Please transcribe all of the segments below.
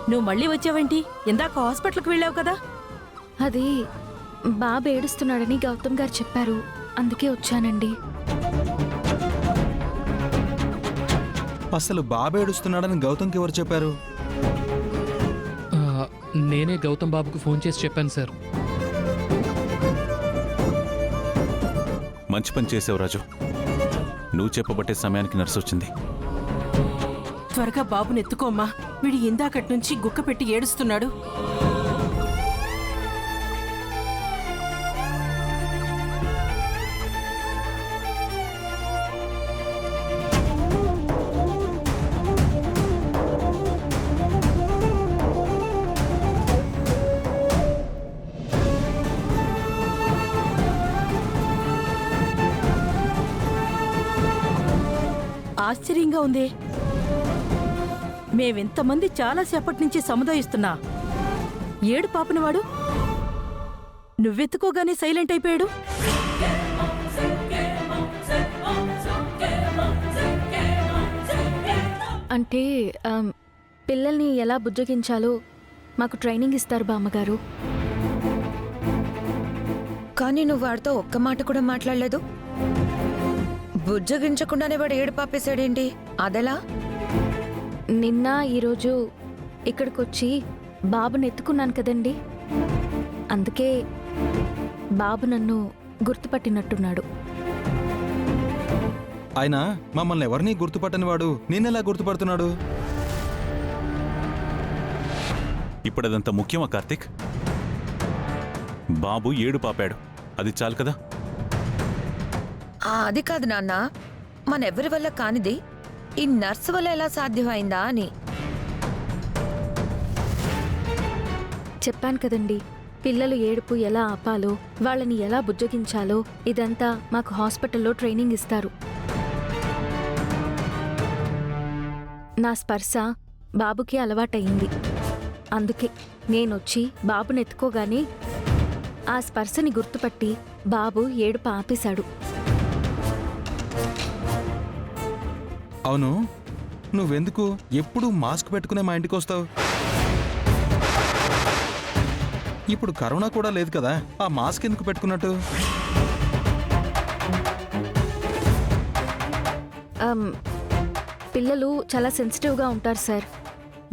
నువ్వు మళ్ళీ వచ్చావేంటి? ఇందాక హాస్పిటల్కి వెళ్ళావు కదా? అది బాబు ఏడుస్తున్నాడని గౌతమ్ గారు చెప్పారు, అందుకే వచ్చానండి. అసలు బాబు ఏడుస్తున్నాడని గౌతమ్కి ఎవరు చెప్పారు? నేనే గౌతమ్ బాబుకు ఫోన్ చేసి చెప్పాను సార్. మంచి పని చేసావు రాజు. నువ్వు చెప్పబట్టే సమయానికి నర్సు వచ్చింది. త్వరగా బాబుని ఎత్తుకోమ్మా. వీడి ఇందాకటి నుంచి గుక్క పెట్టి ఏడుస్తున్నాడు. ఆశ్చర్యంగా ఉంది. మేమెంతమంది చాలాసేపటి నుంచి సముదాయిస్తున్నా ఏడు పాపని వాడు నువ్వెత్తుకోగానే సైలెంట్ అయిపోయాడు. అంటే పిల్లల్ని ఎలా బుజ్జగించాలో మాకు ట్రైనింగ్ ఇస్తారు బామ్మగారు. కానీ నువ్వు వాడితో ఒక్క మాట కూడా మాట్లాడలేదు. బుజ్జగించకుండానే వాడు ఏడు పాపేశాడేంటి? అదెలా? నిన్న ఈరోజు ఇక్కడికొచ్చి బాబుని ఎత్తుకున్నాను కదండి, అందుకే బాబు నన్ను గుర్తుపట్టినట్టున్నాడు. ఆయన మమ్మల్ని ఎవరినీ గుర్తుపట్టని వాడు నేనెలా గుర్తుపడుతున్నాడు? ఇప్పుడదంత ముఖ్యమా కార్తీక్? బాబు ఏడు పాపాడు, అది చాలు కదా. అది కాదు నాన్న, మనెవరి వల్ల కానిది ఈ నర్సు వల్ల ఎలా సాధ్యమైందా అని. చెప్పాను కదండి, పిల్లలు ఏడుపు ఎలా ఆపాలో, వాళ్ళని ఎలా బుజ్జగించాలో ఇదంతా మాకు హాస్పిటల్లో ట్రైనింగ్ ఇస్తారు. నా స్పర్శ బాబుకి అలవాటయింది, అందుకే నేనొచ్చి బాబుని ఎత్తుకోగానే ఆ స్పర్శని గుర్తుపట్టి బాబు ఏడుపు ఆపేశాడు. అవును, నువ్వెందుకు ఎప్పుడు మాస్క్ పెట్టుకునే మా ఇంటికి వస్తావు? ఇప్పుడు కరోనా కూడా లేదు కదా, ఆ మాస్క్ ఎందుకు పెట్టుకున్నట్టు? పిల్లలు చాలా సెన్సిటివ్గా ఉంటారు సార్,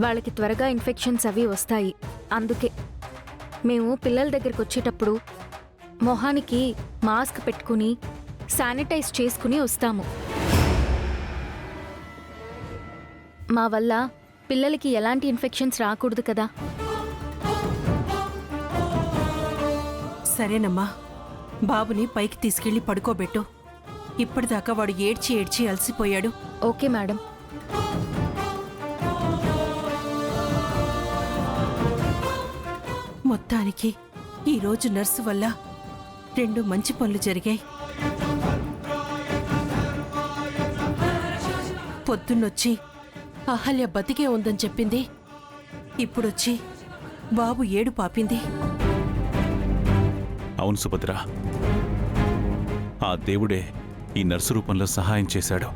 వాళ్ళకి త్వరగా ఇన్ఫెక్షన్స్ అవి వస్తాయి. అందుకే మేము పిల్లల దగ్గరికి వచ్చేటప్పుడు మొహానికి మాస్క్ పెట్టుకుని శానిటైజ్ చేసుకుని వస్తాము. మా వల్ల పిల్లలకి ఎలాంటి ఇన్ఫెక్షన్స్ రాకూడదు కదా. సరేనమ్మా, బాబుని పైకి తీసుకెళ్లి పడుకోబెట్టు. ఇప్పటిదాకా వాడు ఏడ్చి ఏడ్చి అలసిపోయాడు. Okay madam. మొత్తానికి ఈరోజు నర్సు వల్ల 2 మంచి పనులు జరిగాయి. పొద్దున్నొచ్చి అహల్య బతికే ఉందని చెప్పింది, ఇప్పుడొచ్చి బాబు ఏడు పాపింది. అవును సుభద్ర, ఆ దేవుడే ఈ నర్సు రూపంలో సహాయం చేశాడు.